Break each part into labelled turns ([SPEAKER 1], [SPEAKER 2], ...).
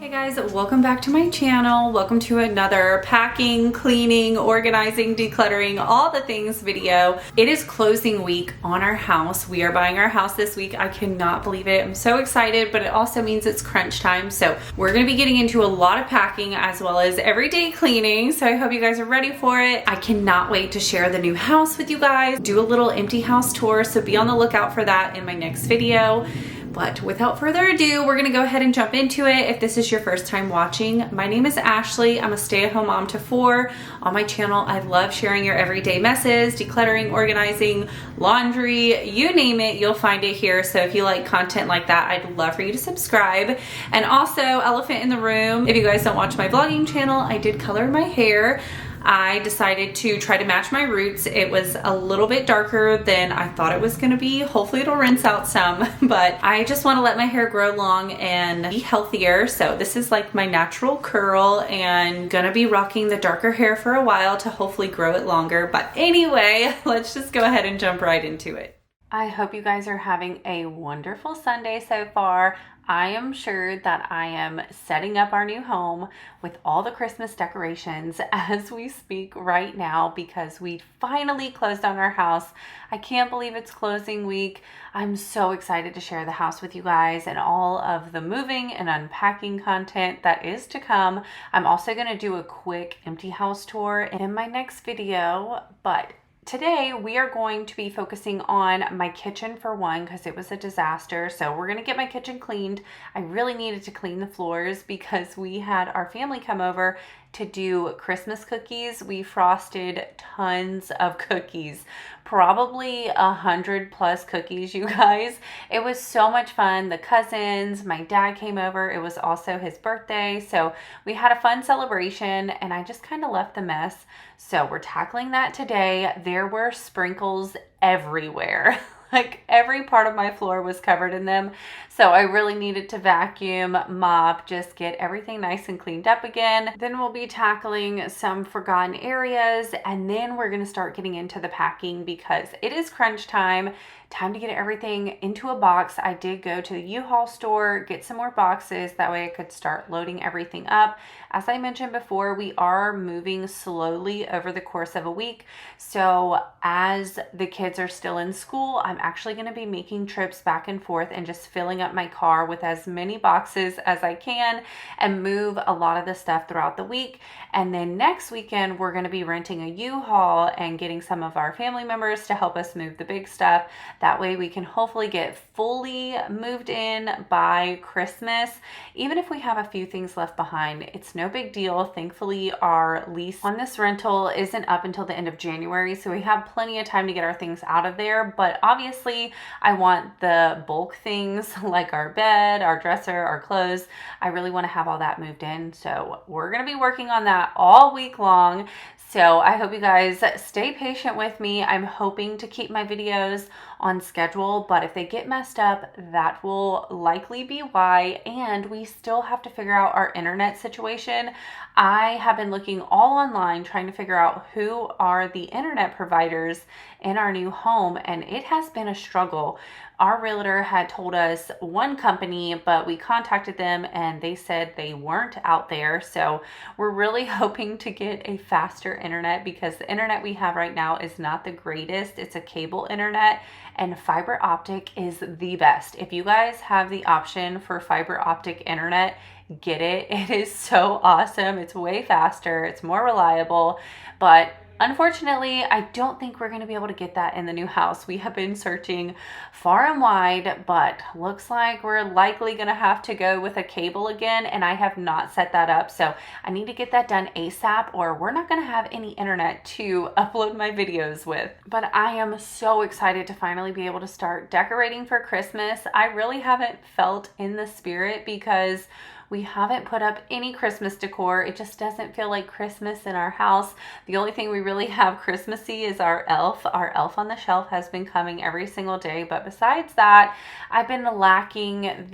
[SPEAKER 1] Hey guys, welcome back to my channel. Welcome to another packing, cleaning, organizing, decluttering, all the things video. It is closing week on our house. We are buying our house this week. I cannot believe it. I'm so excited, but it also means it's crunch time. So we're gonna be getting into a lot of packing as well as everyday cleaning. So I hope you guys are ready for it. I cannot wait to share the new house with you guys, do a little empty house tour. So be on the lookout for that in my next video. But without further ado, we're gonna go ahead and jump into it. If this is your first time watching, my name is Ashley. I'm a stay-at-home mom to 4. On my channel, I love sharing your everyday messes, decluttering, organizing, laundry, you name it, you'll find it here. So if you like content like that, I'd love for you to subscribe. And also, elephant in the room, if you guys don't watch my vlogging channel, I did color my hair. I decided to try to match my roots. It was a little bit darker than I thought it was gonna be. Hopefully it'll rinse out some, but I just wanna let my hair grow long and be healthier. So this is like my natural curl and gonna be rocking the darker hair for a while to hopefully grow it longer. But anyway, let's just go ahead and jump right into it. I hope you guys are having a wonderful Sunday so far. I am sure that I am setting up our new home with all the Christmas decorations as we speak right now because we finally closed on our house. I can't believe it's closing week. I'm so excited to share the house with you guys and all of the moving and unpacking content that is to come. I'm also going to do a quick empty house tour in my next video, but today we are going to be focusing on my kitchen for one because it was a disaster. So we're going to get my kitchen cleaned. I really needed to clean the floors because we had our family come over to do Christmas cookies. We frosted tons of cookies, probably 100+ cookies, you guys. It was so much fun. The cousins, my dad came over. It was also his birthday. So we had a fun celebration and I just kind of left the mess. So we're tackling that today. There were sprinkles everywhere. Like every part of my floor was covered in them. So I really needed to vacuum, mop, just get everything nice and cleaned up again. Then we'll be tackling some forgotten areas and then we're gonna start getting into the packing because it is crunch time. Time to get everything into a box. I did go to the U-Haul store, get some more boxes. That way I could start loading everything up. As I mentioned before, we are moving slowly over the course of a week. So as the kids are still in school, I'm actually going to be making trips back and forth and just filling up my car with as many boxes as I can and move a lot of the stuff throughout the week. And then next weekend, we're going to be renting a U-Haul and getting some of our family members to help us move the big stuff. That way we can hopefully get fully moved in by Christmas. Even if we have a few things left behind, it's no big deal. Thankfully, our lease on this rental isn't up until the end of January, so we have plenty of time to get our things out of there. But obviously, I want the bulk things like our bed, our dresser, our clothes. I really want to have all that moved in. So we're going to be working on that all week long. So I hope you guys stay patient with me. I'm hoping to keep my videos on schedule, but if they get messed up, that will likely be why. And we still have to figure out our internet situation. I have been looking all online trying to figure out who are the internet providers in our new home, and it has been a struggle. Our realtor had told us one company, but we contacted them and they said they weren't out there. So we're really hoping to get a faster internet because the internet we have right now is not the greatest. It's a cable internet and fiber optic is the best. If you guys have the option for fiber optic internet, get it. It is so awesome. It's way faster. It's more reliable, but unfortunately, I don't think we're going to be able to get that in the new house. We have been searching far and wide, but looks like we're likely going to have to go with a cable again, and I have not set that up. So I need to get that done ASAP or we're not going to have any internet to upload my videos with. But I am so excited to finally be able to start decorating for Christmas. I really haven't felt in the spirit because we haven't put up any Christmas decor. It just doesn't feel like Christmas in our house. The only thing we really have Christmassy is our elf. Our elf on the shelf has been coming every single day. But besides that, I've been lacking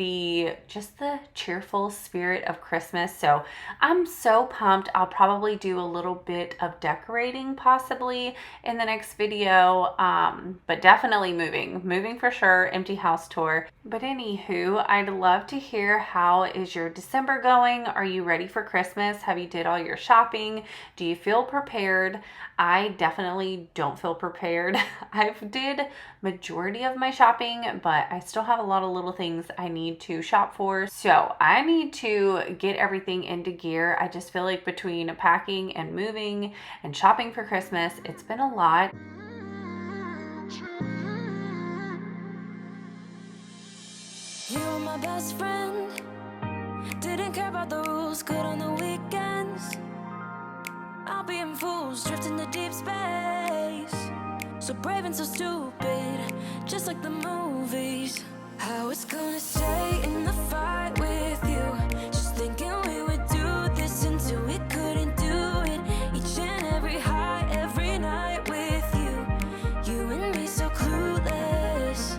[SPEAKER 1] just the cheerful spirit of Christmas. So I'm so pumped. I'll probably do a little bit of decorating possibly in the next video. But definitely moving for sure, empty house tour. But anywho, I'd love to hear how is your December going? Are you ready for Christmas? Have you did all your shopping? Do you feel prepared? I definitely don't feel prepared. I've did majority of my shopping, but I still have a lot of little things I need to shop for. So I need to get everything into gear. I just feel like between packing and moving and shopping for Christmas, it's been a lot.
[SPEAKER 2] You were my best friend, didn't care about the rules, good on the weekends. I'll be in fools, drifting to deep space. So brave and so stupid, just like the movies. I was gonna stay in the fight with you, just thinking we would do this until we couldn't do it. Each and every high, every night with you, you and me so clueless.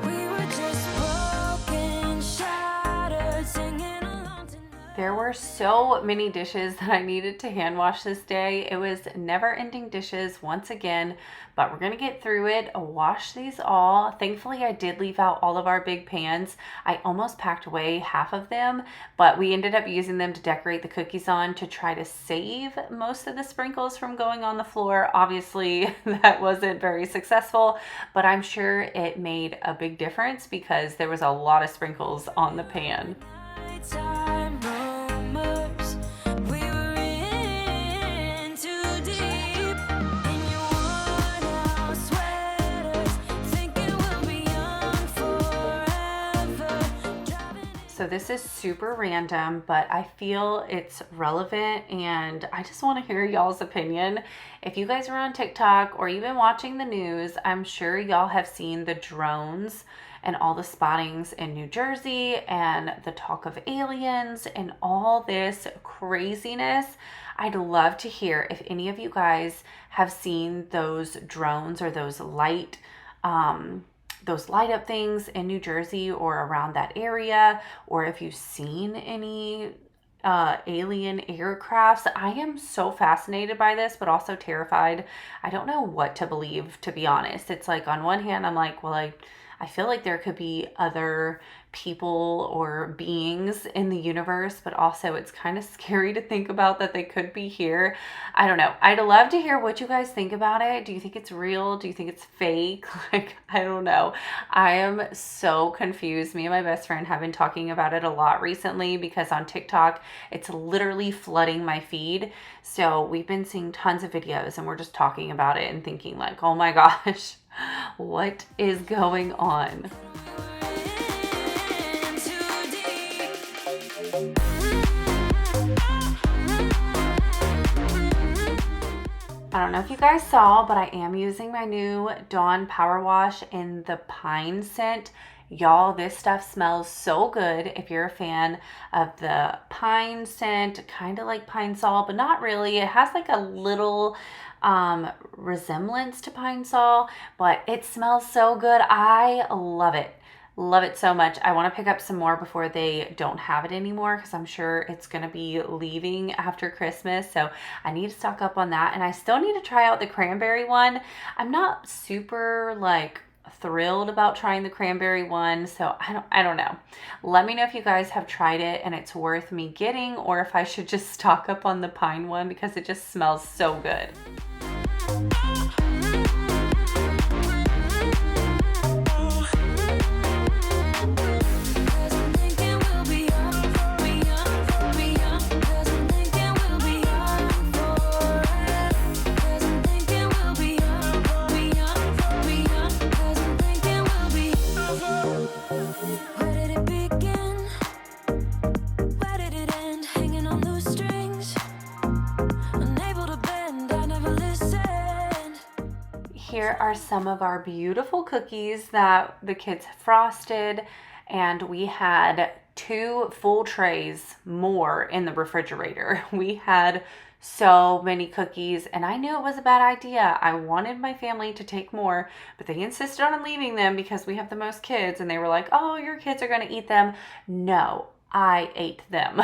[SPEAKER 2] We were just broken, shattered, singing along tonight.
[SPEAKER 1] There were so many dishes that I needed to hand wash this day. It was never-ending dishes once again, but we're gonna get through it, wash these all. Thankfully, I did leave out all of our big pans. I almost packed away half of them, but we ended up using them to decorate the cookies on to try to save most of the sprinkles from going on the floor. Obviously, that wasn't very successful, but I'm sure it made a big difference because there was a lot of sprinkles on the pan.
[SPEAKER 2] Nighttime rumors, we were in too deep. In your worn-out sweaters, thinking we'll be young forever.
[SPEAKER 1] So this is super random, but I feel it's relevant and I just want to hear y'all's opinion. If you guys are on TikTok or even watching the news, I'm sure y'all have seen the drones and all the spottings in New Jersey and the talk of aliens and all this craziness. I'd love to hear if any of you guys have seen those drones or those light up things in New Jersey or around that area, or if you've seen any alien aircrafts. I am so fascinated by this, but also terrified. I don't know what to believe, to be honest. It's like on one hand, I'm like, well, I feel like there could be other people or beings in the universe, but also it's kind of scary to think about that they could be here. I don't know. I'd love to hear what you guys think about it. Do you think it's real? Do you think it's fake? Like, I don't know. I am so confused. Me and my best friend have been talking about it a lot recently because on TikTok, it's literally flooding my feed. So we've been seeing tons of videos and we're just talking about it and thinking like, oh my gosh, what is going on? I don't know if you guys saw, but I am using my new Dawn Power Wash in the pine scent. Y'all, this stuff smells so good. If you're a fan of the pine scent, kind of like pine sol, but not really. It has like a little resemblance to pine sol, but it smells so good. I love it. Love it so much. I want to pick up some more before they don't have it anymore because I'm sure it's going to be leaving after Christmas. So I need to stock up on that. And I still need to try out the cranberry one. I'm not super like thrilled about trying the cranberry one. So I don't know. Let me know if you guys have tried it and it's worth me getting, or if I should just stock up on the pine one because it just smells so good. Here are some of our beautiful cookies that the kids frosted, and we had 2 full trays more in the refrigerator. We had so many cookies and I knew it was a bad idea. I wanted my family to take more, but they insisted on leaving them because we have the most kids and they were like, oh, your kids are going to eat them. No, I ate them.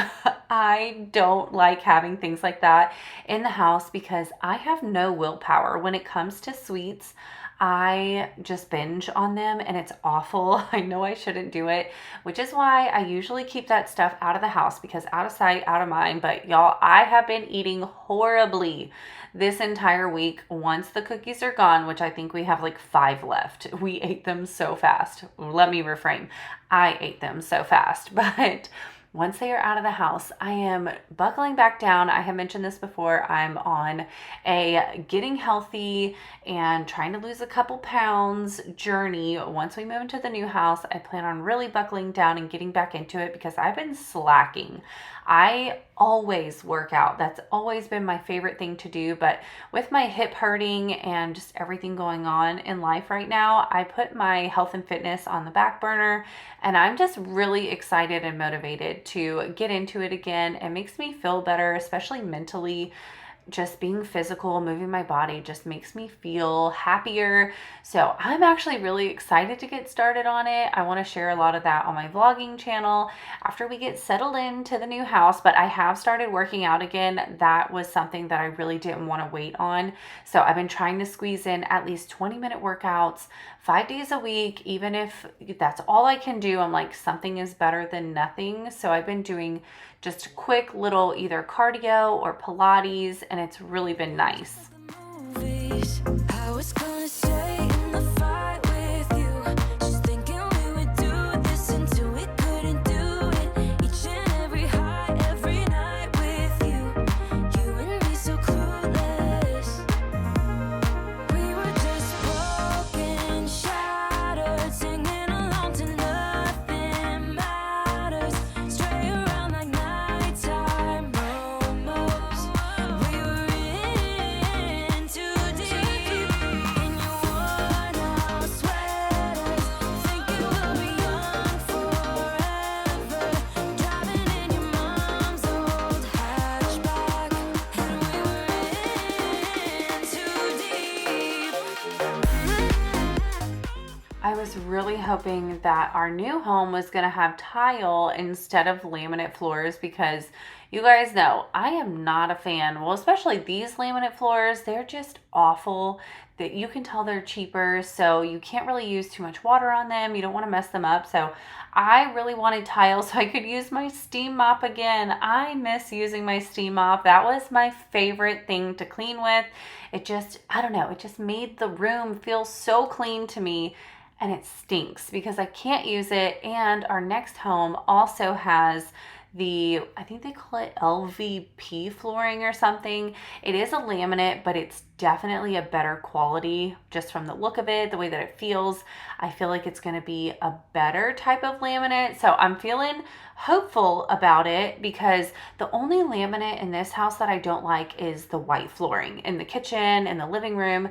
[SPEAKER 1] I don't like having things like that in the house because I have no willpower when it comes to sweets. I just binge on them and it's awful. I know I shouldn't do it, which is why I usually keep that stuff out of the house, because out of sight, out of mind. But y'all, I have been eating horribly this entire week. Once the cookies are gone, which I think we have like 5 left, we ate them so fast. Let me reframe. I ate them so fast, but once they are out of the house, I am buckling back down. I have mentioned this before. I'm on a getting healthy and trying to lose a couple pounds journey. Once we move into the new house, I plan on really buckling down and getting back into it because I've been slacking. I always work out. That's always been my favorite thing to do. But with my hip hurting and just everything going on in life right now, I put my health and fitness on the back burner, and I'm just really excited and motivated to get into it again. It makes me feel better, especially mentally. Just being physical, moving my body just makes me feel happier. So I'm actually really excited to get started on it. I want to share a lot of that on my vlogging channel after we get settled into the new house, but I have started working out again. That was something that I really didn't want to wait on. So I've been trying to squeeze in at least 20-minute workouts 5 days a week. Even if that's all I can do, I'm like, something is better than nothing. So I've been doing just quick little either cardio or Pilates, and it's really been nice.
[SPEAKER 2] I was gonna stay in the fight with you, just thinking we would do this until we couldn't do it. Each and every high, every night with you and me so clueless. We were just broken, shattered, singing along to nothing matters. Stray around like nighttime almost. We were in too deep in your worn out sweaters, thinking we'll be young forever. Driving in your mom's old hatchback, and we were in too deep.
[SPEAKER 1] I was really hoping that our new home was going to have tile instead of laminate floors, because you guys know I am not a fan. Well, especially these laminate floors, they're just awful. That you can tell they're cheaper, so you can't really use too much water on them. You don't want to mess them up. So I really wanted tile so I could use my steam mop again. I miss using my steam mop. That was my favorite thing to clean with. It just, I don't know, it just made the room feel so clean to me. And it stinks because I can't use it. And our next home also has the, I think they call it LVP flooring or something. It is a laminate, but it's definitely a better quality just from the look of it, the way that it feels. I feel like it's going to be a better type of laminate. So I'm feeling hopeful about it, because the only laminate in this house that I don't like is the white flooring in the kitchen and the living room.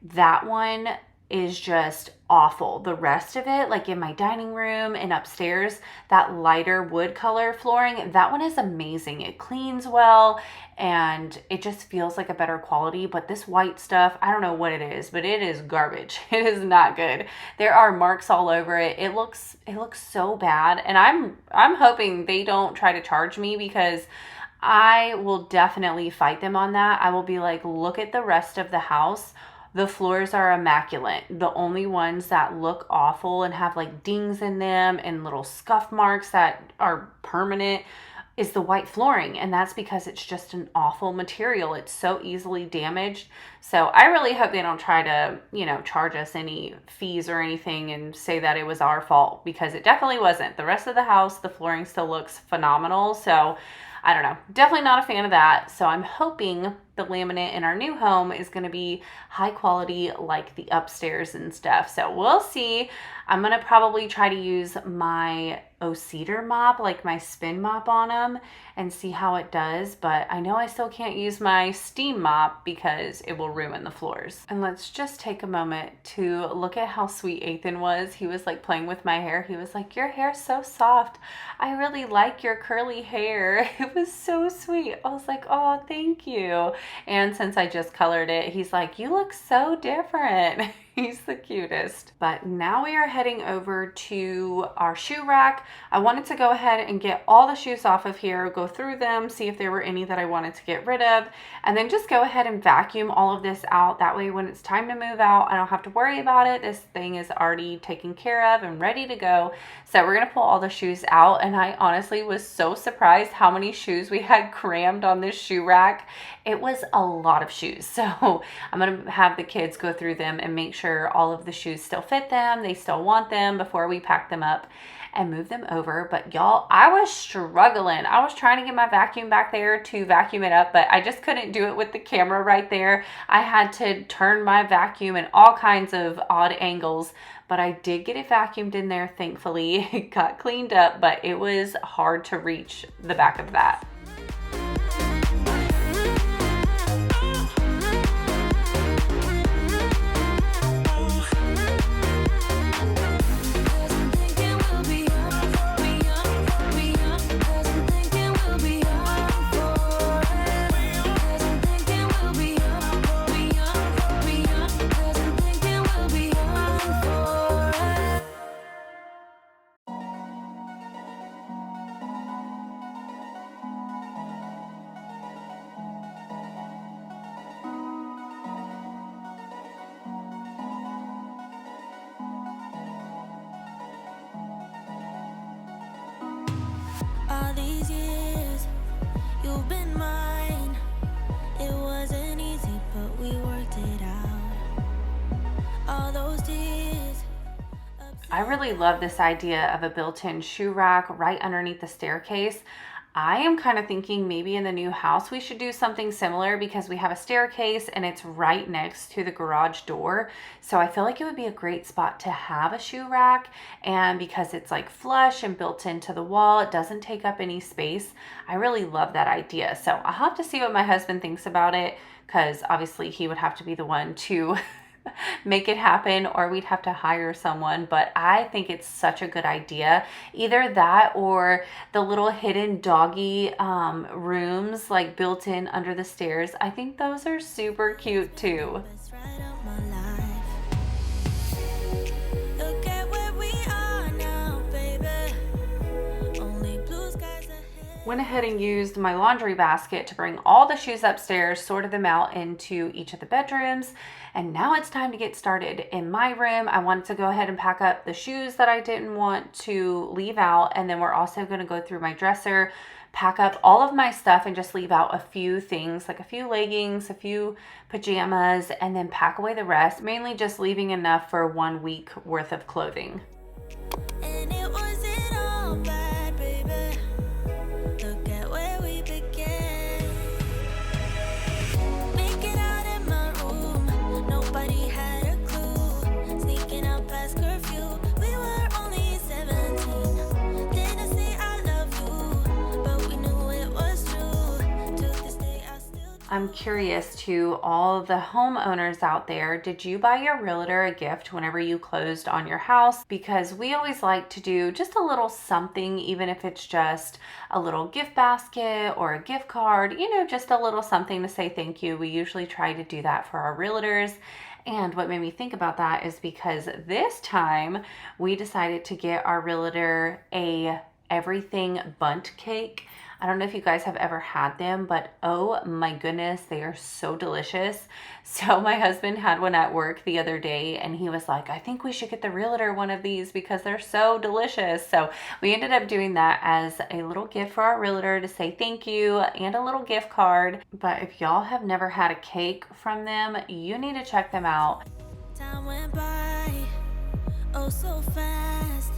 [SPEAKER 1] That one is just awful. The rest of it, like in my dining room and upstairs, that lighter wood color flooring, that one is amazing. It cleans well and it just feels like a better quality. But this white stuff, I don't know what it is, but it is garbage. It is not good. There are marks all over it. It looks so bad. And I'm hoping they don't try to charge me, because I will definitely fight them on that. I will be like, look at the rest of the house. The floors are immaculate. The only ones that look awful and have like dings in them and little scuff marks that are permanent is the white flooring. And that's because it's just an awful material. It's so easily damaged. So I really hope they don't try to, charge us any fees or anything and say that it was our fault, because it definitely wasn't. The rest of the house, the flooring still looks phenomenal. So I don't know, definitely not a fan of that. So I'm hoping the laminate in our new home is going to be high quality like the upstairs and stuff. So we'll see. I'm going to probably try to use my cedar mop, like my spin mop on them, and see how it does. But I know I still can't use my steam mop because it will ruin the floors. And let's just take a moment to look at how sweet Ethan was. He was like playing with my hair. He was like, "Your hair's so soft. I really like your curly hair." It was so sweet. I was like, "Oh, thank you." And since I just colored it, he's like, "You look so different." He's the cutest. But now we are heading over to our shoe rack. I wanted to go ahead and get all the shoes off of here, go through them, see if there were any that I wanted to get rid of, and then just go ahead and vacuum all of this out. That way when it's time to move out, I don't have to worry about it. This thing is already taken care of and ready to go. So we're gonna pull all the shoes out, and I honestly was so surprised how many shoes we had crammed on this shoe rack. It was a lot of shoes. So I'm gonna have the kids go through them and make sure all of the shoes still fit them, they still want them before we pack them up and move them over. But y'all, I was struggling. I was trying to get my vacuum back there to vacuum it up, but I just couldn't do it with the camera right there. I had to turn my vacuum in all kinds of odd angles, but I did get it vacuumed in there, thankfully. It got cleaned up, but it was hard to reach the back of that.
[SPEAKER 2] All these years, you've been mine. It wasn't easy, but we worked it out. All those tears.
[SPEAKER 1] I really love this idea of a built-in shoe rack right underneath the staircase. I am kind of thinking maybe in the new house we should do something similar, because we have a staircase and it's right next to the garage door. So I feel like it would be a great spot to have a shoe rack, and because it's like flush and built into the wall, it doesn't take up any space. I really love that idea. So I'll have to see what my husband thinks about it, because obviously he would have to be the one to make it happen, or we'd have to hire someone. But I think it's such a good idea. Either that or the little hidden doggy rooms like built in under the stairs. I think those are super cute too.
[SPEAKER 2] Best ride of my life. Look at where we are now, baby. Only blue skies ahead.
[SPEAKER 1] Went ahead and used my laundry basket to bring all the shoes upstairs, sorted them out into each of the bedrooms, and now it's time to get started. In my room, I wanted to go ahead and pack up the shoes that I didn't want to leave out, and then we're also going to go through my dresser, pack up all of my stuff, and just leave out a few things, like a few leggings, a few pajamas, and then pack away the rest, mainly just leaving enough for 1 week worth of clothing.
[SPEAKER 2] And it wasn't all bad, baby. Look at where we began. Make it out in my room. Nobody had a clue. Sneaking out past curfew. We were only 17. Didn't say I love you, but we knew it was true. To this day, I still.
[SPEAKER 1] I'm curious to all the homeowners out there, did you buy your realtor a gift whenever you closed on your house? Because we always like to do just a little something, even if it's just a little gift basket or a gift card, you know, just a little something to say thank you. We usually try to do that for our realtors. And what made me think about that is because this time we decided to get our realtor a everything bundt cake. I don't know if you guys have ever had them, but oh my goodness, they are so delicious. So my husband had one at work the other day, and he was like, I think we should get the realtor one of these because they're so delicious. So we ended up doing that as a little gift for our realtor to say thank you, and a little gift card. But if y'all have never had a cake from them, you need to check them out.
[SPEAKER 2] Time went by, oh so fast.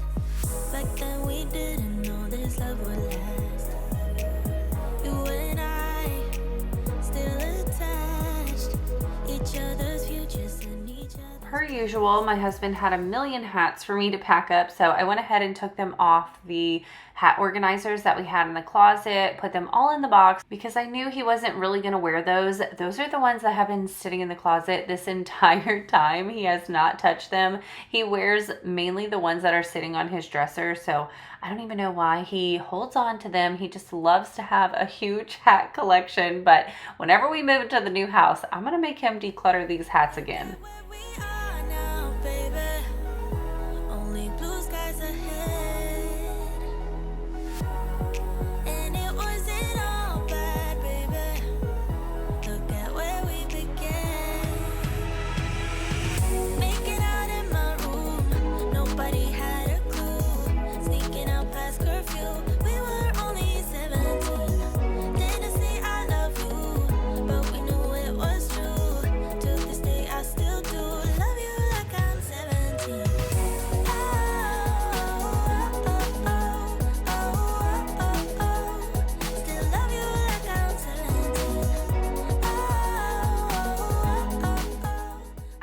[SPEAKER 2] Back then we didn't know this love would last. You and I, still attached. Each other's futures and each other.
[SPEAKER 1] Per usual, my husband had a million hats for me to pack up, so I went ahead and took them off the hat organizers that we had in the closet, put them all in the box because I knew he wasn't really going to wear those. Those are the ones that have been sitting in the closet this entire time. He has not touched them. He wears mainly the ones that are sitting on his dresser, so I don't even know why he holds on to them. He just loves to have a huge hat collection, but whenever we move into the new house, I'm going to make him declutter these hats again.
[SPEAKER 2] Where we are now.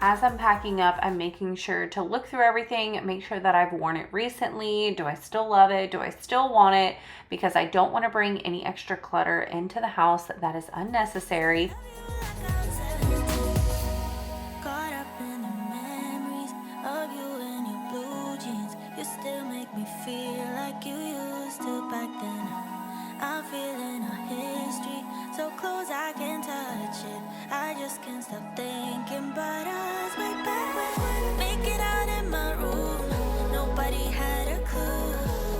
[SPEAKER 1] as I'm packing up, I'm making sure to look through everything, make sure that I've worn it recently. Do I still love it? Do I still want it? Because I don't want to bring any extra clutter into the house that is unnecessary.
[SPEAKER 2] Caught up in the memories of you and your blue jeans. You still make me feel like you used to back then. I'm feeling our history so close I can touch it. I just can't stop thinking about us way back when. Making out in my room, nobody had a clue.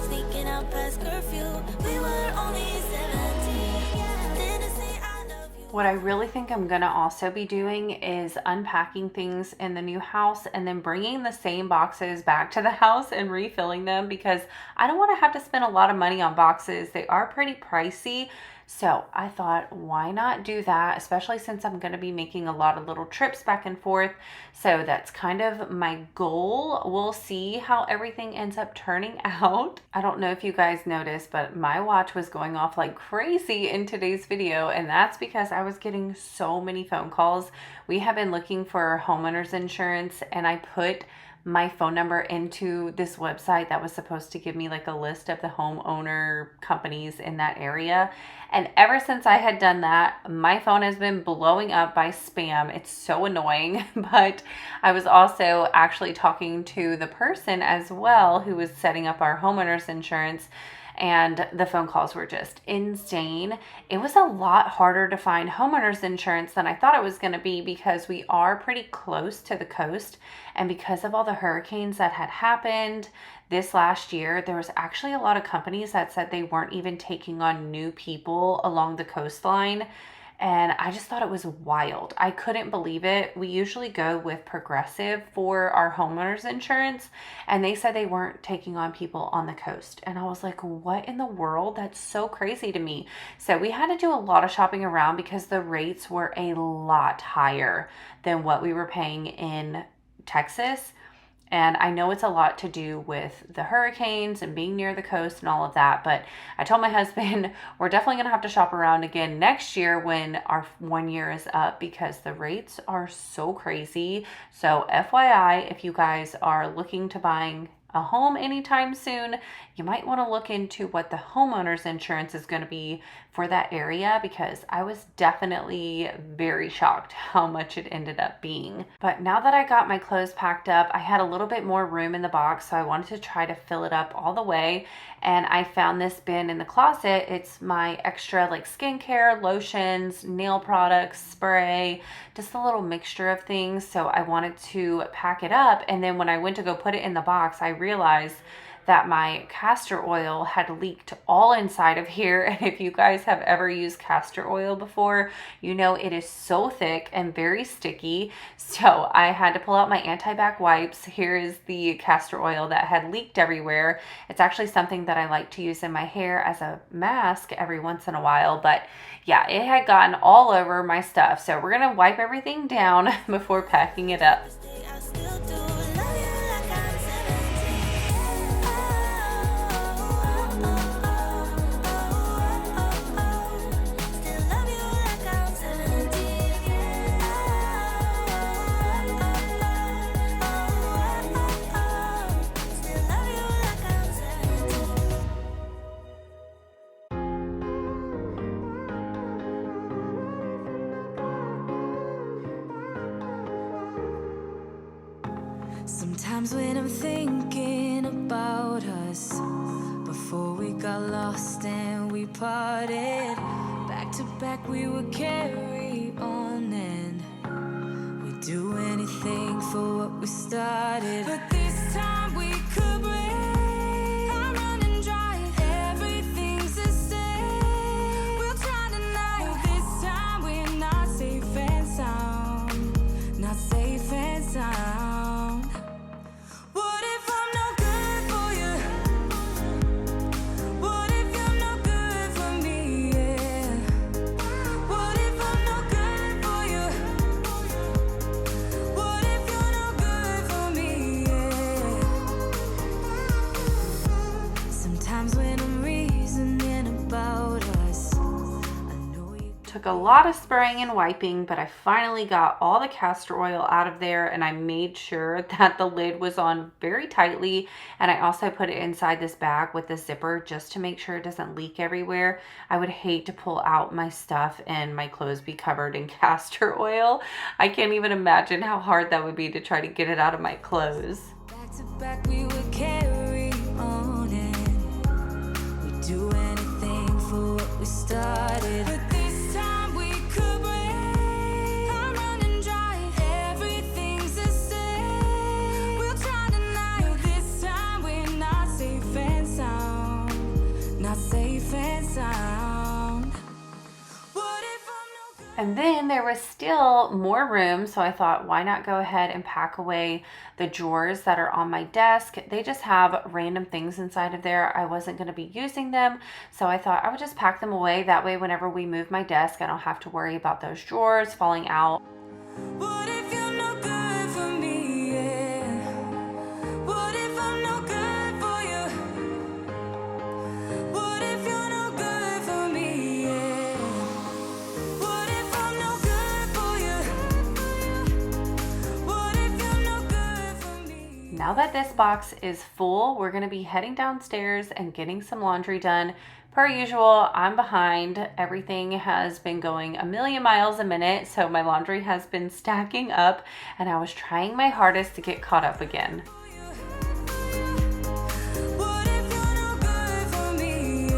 [SPEAKER 2] Sneaking out past curfew, we were only 17. Didn't say I love you.
[SPEAKER 1] What I really think I'm gonna also be doing is unpacking things in the new house and then bringing the same boxes back to the house and refilling them, because I don't want to have to spend a lot of money on boxes. They are pretty pricey. So I thought, why not do that, especially since I'm going to be making a lot of little trips back and forth. So that's kind of my goal. We'll see how everything ends up turning out. I don't know if you guys noticed, but my watch was going off like crazy in today's video, and that's because I was getting so many phone calls. We have been looking for homeowners insurance, and I put my phone number into this website that was supposed to give me like a list of the homeowner companies in that area. And ever since I had done that, my phone has been blowing up by spam. It's so annoying. But I was also actually talking to the person as well who was setting up our homeowners insurance, and the phone calls were just insane. It was a lot harder to find homeowners insurance than I thought it was going to be, because we are pretty close to the coast, and because of all the hurricanes that had happened this last year, there was actually a lot of companies that said they weren't even taking on new people along the coastline. And I just thought it was wild. I couldn't believe it. We usually go with Progressive for our homeowners insurance, and they said they weren't taking on people on the coast. And I was like, what in the world? That's so crazy to me. So we had to do a lot of shopping around because the rates were a lot higher than what we were paying in Texas. And I know it's a lot to do with the hurricanes and being near the coast and all of that. But I told my husband, we're definitely going to have to shop around again next year when our 1 year is up, because the rates are so crazy. So FYI, if you guys are looking to buying a home anytime soon, you might want to look into what the homeowner's insurance is going to be for that area, because I was definitely very shocked how much it ended up being. But now that I got my clothes packed up, I had a little bit more room in the box, so I wanted to try to fill it up all the way. And I found this bin in the closet. It's my extra like skincare, lotions, nail products, spray, just a little mixture of things. So I wanted to pack it up, and then when I went to go put it in the box, I realized that my castor oil had leaked all inside of here. And if you guys have ever used castor oil before, you know it is so thick and very sticky. So I had to pull out my anti-bac wipes. Here is the castor oil that had leaked everywhere. It's actually something that I like to use in my hair as a mask every once in a while. But yeah, it had gotten all over my stuff. So we're gonna wipe everything down before packing it up.
[SPEAKER 2] I still do love you like I'm 17. Still love you like I'm 17. Still love you like I'm 17. Sometimes when I'm thinking about us, before we got lost and we parted, back to back we would carry on, and we'd do anything for what we started. But this time we could break. I'm running dry, everything's the same. We'll try tonight. This time we're not safe and sound, not safe and sound. What if I'm no good for you? What if you're no good for me? Yeah. What if I'm no good for you? What if you're no good for me? Yeah.
[SPEAKER 1] took a lot of spraying and wiping, but I finally got all the castor oil out of there, and I made sure that the lid was on very tightly, and I also put it inside this bag with the zipper just to make sure it doesn't leak everywhere. I would hate to pull out my stuff and my clothes be covered in castor oil. I can't even imagine how hard that would be to try to get it out of my clothes.
[SPEAKER 2] Back to back, we would carry on and we'd do anything for what we started. But this time we could break. I'm running dry, everything's the same. We'll try tonight. This time we're not safe and sound. Not safe and sound. What if I'm no good?
[SPEAKER 1] And then there was still more room, so I thought, why not go ahead and pack away the drawers that are on my desk. They just have random things inside of there. I wasn't going to be using them, so I thought I would just pack them away. That way, whenever we move my desk, I don't have to worry about those drawers falling out.
[SPEAKER 2] What if you're no good for me? Yeah. What if I'm no good for you? What if you're no good for me? Yeah. What if I'm no good for you? What if you're no good for me?
[SPEAKER 1] Now that this box is full, we're going to be heading downstairs and getting some laundry done. Per usual, I'm behind. Everything has been going a million miles a minute, so my laundry has been stacking up, and I was trying my hardest to get caught up again.
[SPEAKER 2] What if you're no good for me?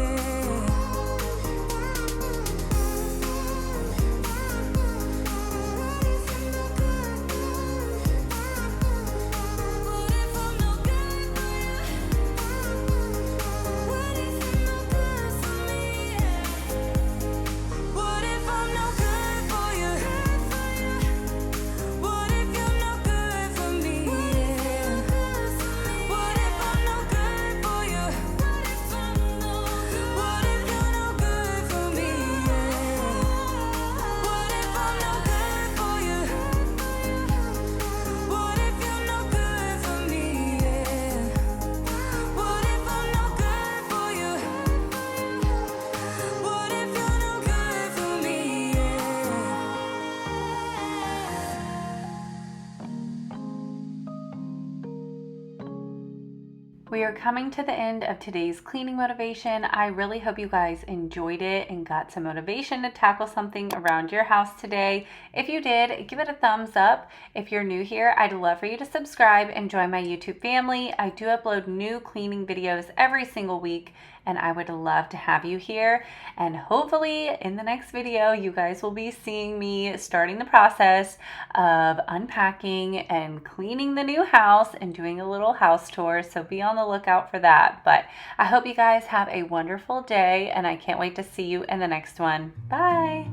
[SPEAKER 2] What if I'm no good for you? What if you're no good for me? What if I'm no good for you? What if you're no good for me? What if I'm no good for you? What if you're no good for me? What if I'm no good for you? What if you're no good for me? What if I'm no good for you? What if you're no good for me?
[SPEAKER 1] We are coming to the end of today's cleaning motivation. I really hope you guys enjoyed it and got some motivation to tackle something around your house today. If you did, give it a thumbs up. If you're new here, I'd love for you to subscribe and join my YouTube family. I do upload new cleaning videos every single week, and I would love to have you here. And hopefully in the next video, you guys will be seeing me starting the process of unpacking and cleaning the new house and doing a little house tour. So be on the lookout for that. But I hope you guys have a wonderful day, and I can't wait to see you in the next one. Bye.